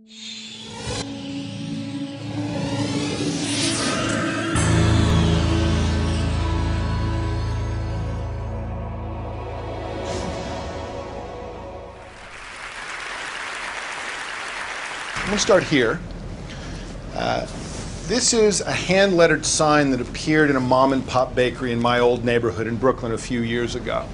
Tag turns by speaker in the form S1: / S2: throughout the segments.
S1: I'm going to start here. This is a hand-lettered sign that appeared in a mom-and-pop bakery in my old neighborhood in Brooklyn a few years ago.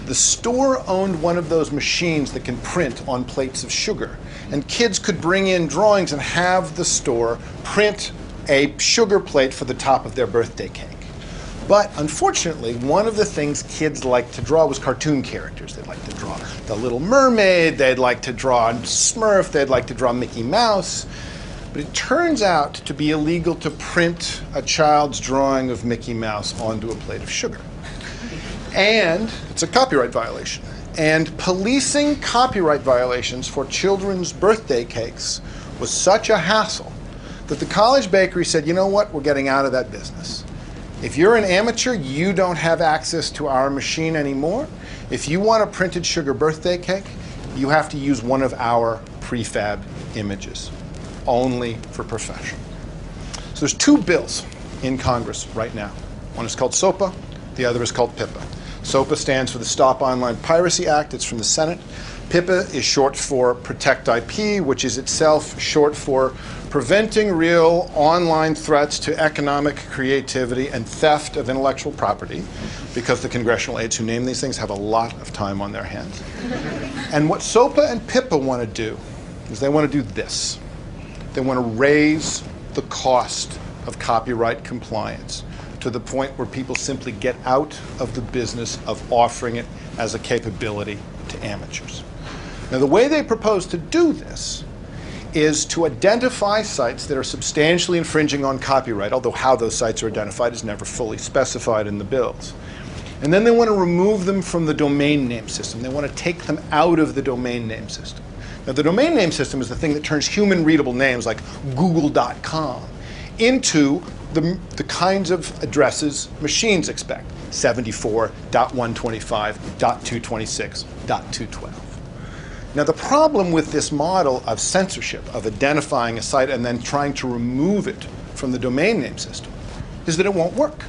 S1: The store owned one of those machines that can print on plates of sugar, and kids could bring in drawings and have the store print a sugar plate for the top of their birthday cake. But unfortunately, one of the things kids liked to draw was cartoon characters. They'd like to draw the Little Mermaid, they'd like to draw Smurf, they'd like to draw Mickey Mouse. But it turns out to be illegal to print a child's drawing of Mickey Mouse onto a plate of sugar. And it's a copyright violation. And policing copyright violations for children's birthday cakes was such a hassle that the college bakery said, you know what, we're getting out of that business. If you're an amateur, you don't have access to our machine anymore. If you want a printed sugar birthday cake, you have to use one of our prefab images, only for professional. So there's two bills in Congress right now. One is called SOPA, the other is called PIPA. SOPA stands for the Stop Online Piracy Act. It's from the Senate. PIPA is short for Protect IP, which is itself short for Preventing Real Online Threats to Economic Creativity and Theft of Intellectual Property, because the congressional aides who name these things have a lot of time on their hands. And what SOPA and PIPA want to do is they want to do this. They want to raise the cost of copyright compliance to the point where people simply get out of the business of offering it as a capability to amateurs. Now, the way they propose to do this is to identify sites that are substantially infringing on copyright, although how those sites are identified is never fully specified in the bills. And then they want to remove them from the domain name system. They want to take them out of the domain name system. Now, the domain name system is the thing that turns human-readable names like Google.com into the kinds of addresses machines expect, 74.125.226.212. Now, the problem with this model of censorship, of identifying a site and then trying to remove it from the domain name system, is that it won't work.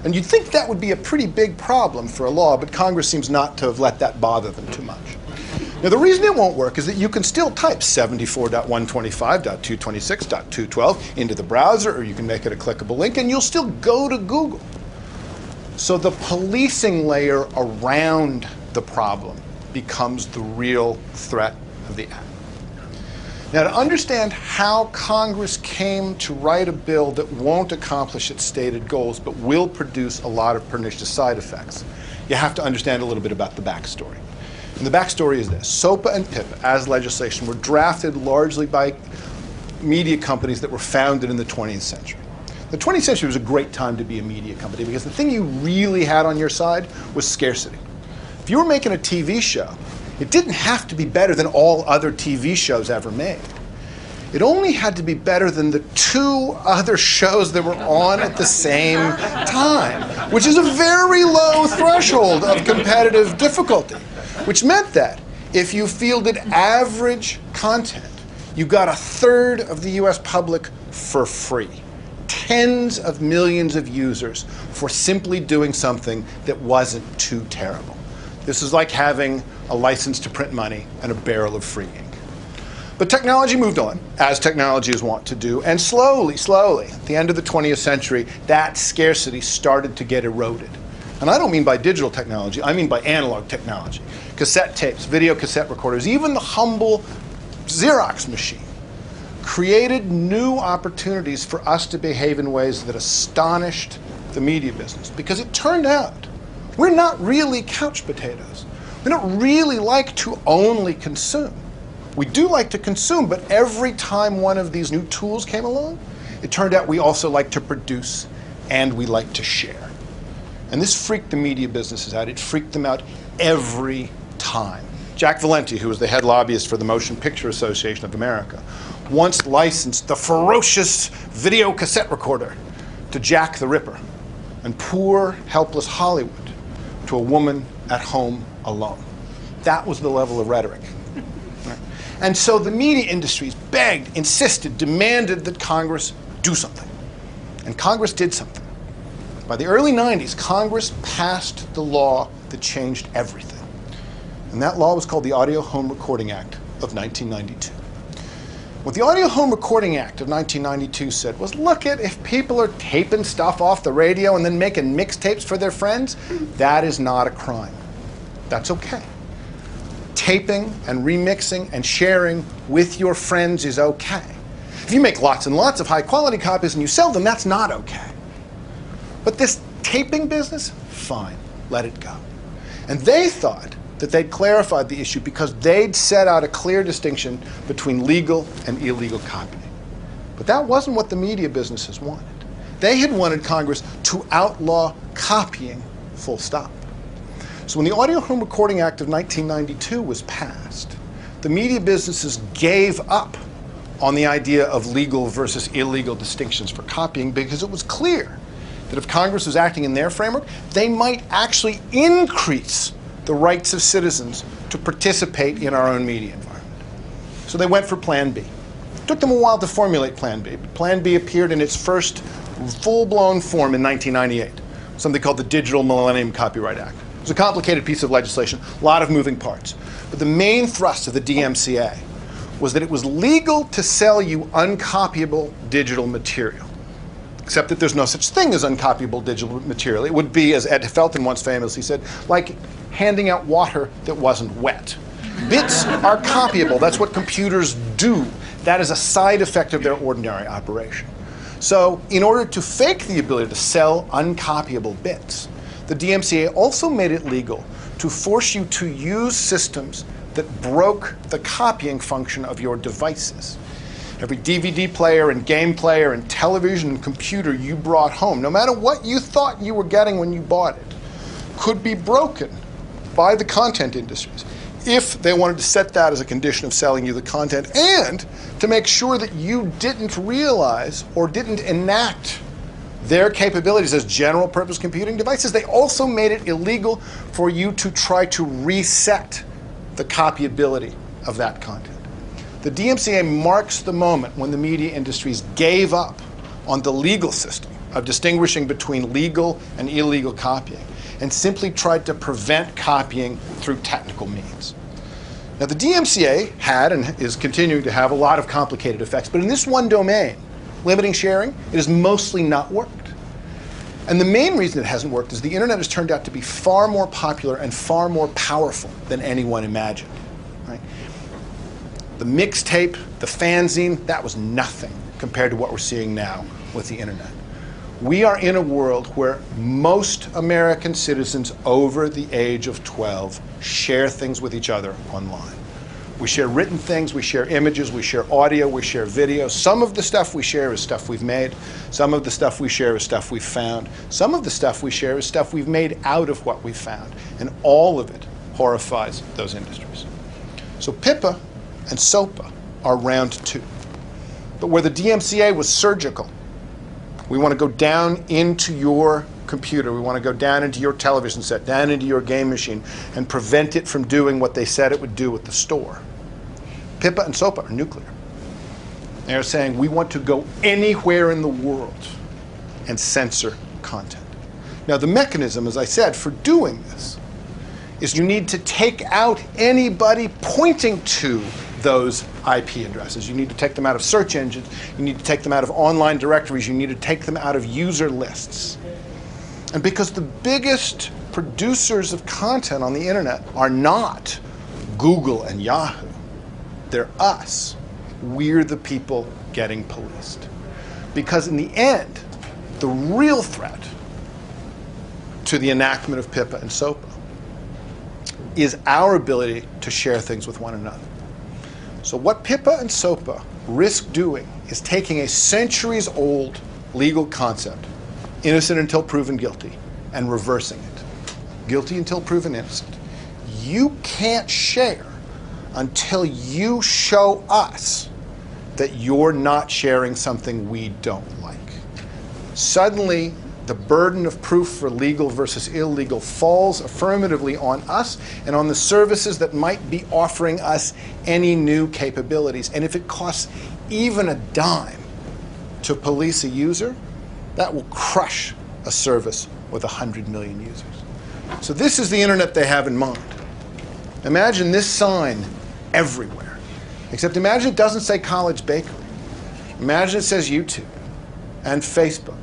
S1: And you'd think that would be a pretty big problem for a law, but Congress seems not to have let that bother them too much. Now, the reason it won't work is that you can still type 74.125.226.212 into the browser, or you can make it a clickable link, and you'll still go to Google. So the policing layer around the problem becomes the real threat of the act. Now, to understand how Congress came to write a bill that won't accomplish its stated goals but will produce a lot of pernicious side effects, you have to understand a little bit about the backstory. And the backstory is this. SOPA and PIPA, as legislation, were drafted largely by media companies that were founded in the 20th century. The 20th century was a great time to be a media company because the thing you really had on your side was scarcity. If you were making a TV show, it didn't have to be better than all other TV shows ever made. It only had to be better than the two other shows that were on at the same time, which is a very low threshold of competitive difficulty, which meant that if you fielded average content, you got a third of the US public for free. Tens of millions of users for simply doing something that wasn't too terrible. This is like having a license to print money and a barrel of free ink. But technology moved on, as technology is wont to do, and slowly, at the end of the 20th century, that scarcity started to get eroded. And I don't mean by digital technology, I mean by analog technology. Cassette tapes, video cassette recorders, even the humble Xerox machine created new opportunities for us to behave in ways that astonished the media business. Because it turned out we're not really couch potatoes. We don't really like to only consume. We do like to consume, but every time one of these new tools came along, it turned out we also like to produce and we like to share. And this freaked the media businesses out. It freaked them out every time. Jack Valenti, who was the head lobbyist for the Motion Picture Association of America, once licensed the ferocious video cassette recorder to Jack the Ripper and poor, helpless Hollywood to a woman at home alone. That was the level of rhetoric. And so the media industries begged, insisted, demanded that Congress do something. And Congress did something. By the early 90s, Congress passed the law that changed everything. And that law was called the Audio Home Recording Act of 1992. What the Audio Home Recording Act of 1992 said was, look at, if people are taping stuff off the radio and then making mixtapes for their friends, that is not a crime. That's okay. Taping and remixing and sharing with your friends is okay. If you make lots and lots of high quality copies and you sell them, that's not okay. But this taping business, fine, let it go. And they thought that they'd clarified the issue because they'd set out a clear distinction between legal and illegal copying. But that wasn't what the media businesses wanted. They had wanted Congress to outlaw copying, full stop. So when the Audio Home Recording Act of 1992 was passed, the media businesses gave up on the idea of legal versus illegal distinctions for copying because it was clear that if Congress was acting in their framework, they might actually increase the rights of citizens to participate in our own media environment. So they went for Plan B. It took them a while to formulate Plan B, but Plan B appeared in its first full-blown form in 1998, something called the Digital Millennium Copyright Act. It was a complicated piece of legislation, a lot of moving parts. But the main thrust of the DMCA was that it was legal to sell you uncopyable digital material, except that there's no such thing as uncopyable digital material. It would be, as Ed Felton once famously said, like handing out water that wasn't wet. Bits are copyable. That's what computers do. That is a side effect of their ordinary operation. So in order to fake the ability to sell uncopyable bits, the DMCA also made it legal to force you to use systems that broke the copying function of your devices. Every DVD player and game player and television and computer you brought home, no matter what you thought you were getting when you bought it, could be broken by the content industries if they wanted to set that as a condition of selling you the content, and to make sure that you didn't realize or didn't enact their capabilities as general purpose computing devices. They also made it illegal for you to try to reset the copyability of that content. The DMCA marks the moment when the media industries gave up on the legal system of distinguishing between legal and illegal copying and simply tried to prevent copying through technical means. Now, the DMCA had and is continuing to have a lot of complicated effects, but in this one domain, limiting sharing, it has mostly not worked. And the main reason it hasn't worked is the internet has turned out to be far more popular and far more powerful than anyone imagined. Right? The mixtape, the fanzine, that was nothing compared to what we're seeing now with the internet. We are in a world where most American citizens over the age of 12 share things with each other online. We share written things, we share images, we share audio, we share video. Some of the stuff we share is stuff we've made. Some of the stuff we share is stuff we've found. Some of the stuff we share is stuff we've made out of what we've found. And all of it horrifies those industries. So PIPA and SOPA are round two. But where the DMCA was surgical, we want to go down into your computer, we want to go down into your television set, down into your game machine, and prevent it from doing what they said it would do at the store. PIPA and SOPA are nuclear. They're saying we want to go anywhere in the world and censor content. Now, the mechanism, as I said, for doing this is you need to take out anybody pointing to those IP addresses. You need to take them out of search engines. You need to take them out of online directories. You need to take them out of user lists. And because the biggest producers of content on the internet are not Google and Yahoo, they're us. We're the people getting policed. Because in the end, the real threat to the enactment of PIPA and SOPA is our ability to share things with one another. So what PIPA and SOPA risk doing is taking a centuries-old legal concept, innocent until proven guilty, and reversing it. Guilty until proven innocent. You can't share until you show us that you're not sharing something we don't like. Suddenly, The burden of proof for legal versus illegal falls affirmatively on us and on the services that might be offering us any new capabilities. And if it costs even a dime to police a user, that will crush a service with 100 million users. So this is the internet they have in mind. Imagine this sign everywhere. Except imagine it doesn't say College Bakery. Imagine it says YouTube and Facebook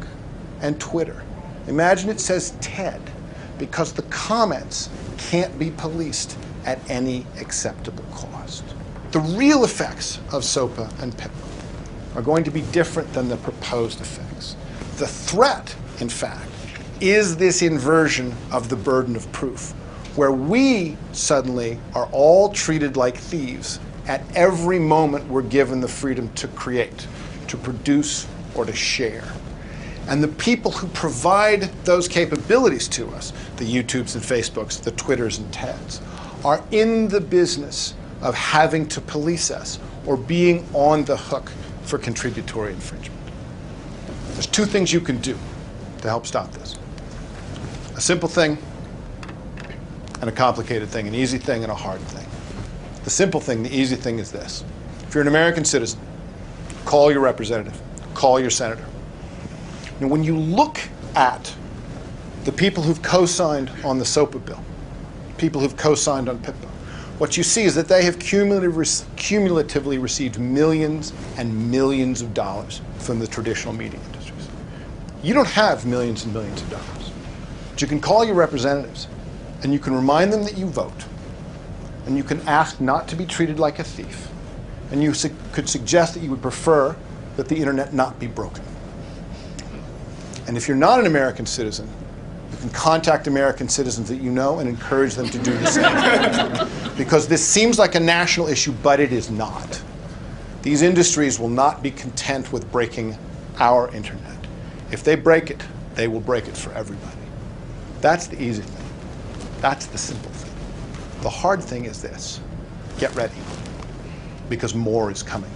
S1: and Twitter. Imagine it says TED, because the comments can't be policed at any acceptable cost. The real effects of SOPA and PIPA are going to be different than the proposed effects. The threat, in fact, is this inversion of the burden of proof, where we suddenly are all treated like thieves at every moment we're given the freedom to create, to produce, or to share. And the people who provide those capabilities to us, the YouTubes and Facebooks, the Twitters and TEDs, are in the business of having to police us or being on the hook for contributory infringement. There's two things you can do to help stop this. A simple thing and a complicated thing, an easy thing and a hard thing. The simple thing, the easy thing is this. If you're an American citizen, call your representative, call your senator. Now, when you look at the people who've co-signed on the SOPA bill, people who've co-signed on PIPA, what you see is that they have cumulatively received millions and millions of dollars from the traditional media industries. You don't have millions and millions of dollars. But you can call your representatives, and you can remind them that you vote, and you can ask not to be treated like a thief, and you could suggest that you would prefer that the internet not be broken. And if you're not an American citizen, you can contact American citizens that you know and encourage them to do the same. Because this seems like a national issue, but it is not. These industries will not be content with breaking our internet. If they break it, they will break it for everybody. That's the easy thing. That's the simple thing. The hard thing is this. Get ready, because more is coming.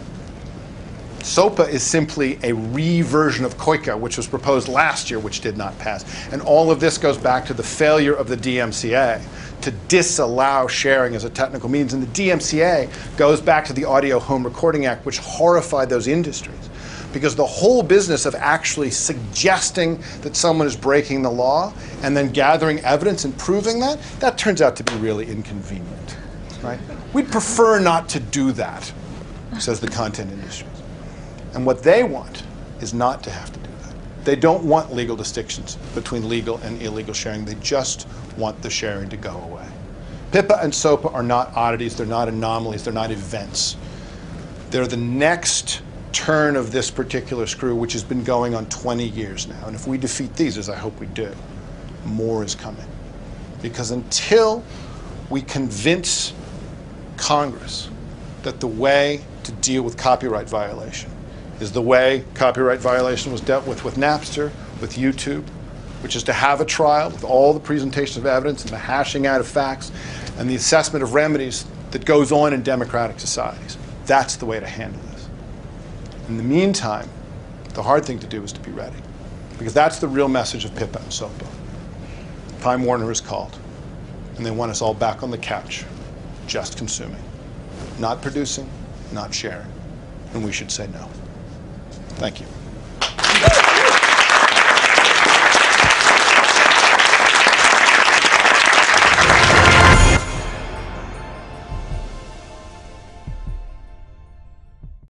S1: SOPA is simply a reversion of COICA, which was proposed last year, which did not pass. And all of this goes back to the failure of the DMCA to disallow sharing as a technical means. And the DMCA goes back to the Audio Home Recording Act, which horrified those industries. Because the whole business of actually suggesting that someone is breaking the law and then gathering evidence and proving that, that turns out to be really inconvenient, right? We'd prefer not to do that, says the content industry. And what they want is not to have to do that. They don't want legal distinctions between legal and illegal sharing. They just want the sharing to go away. PIPA and SOPA are not oddities. They're not anomalies. They're not events. They're the next turn of this particular screw, which has been going on 20 years now. And if we defeat these, as I hope we do, more is coming. Because until we convince Congress that the way to deal with copyright violation is the way copyright violation was dealt with Napster, with YouTube, which is to have a trial with all the presentations of evidence and the hashing out of facts and the assessment of remedies that goes on in democratic societies. That's the way to handle this. In the meantime, the hard thing to do is to be ready, because that's the real message of PIPA and SOPA. Time Warner is called, and they want us all back on the couch, just consuming, not producing, not sharing, and we should say no. Thank you.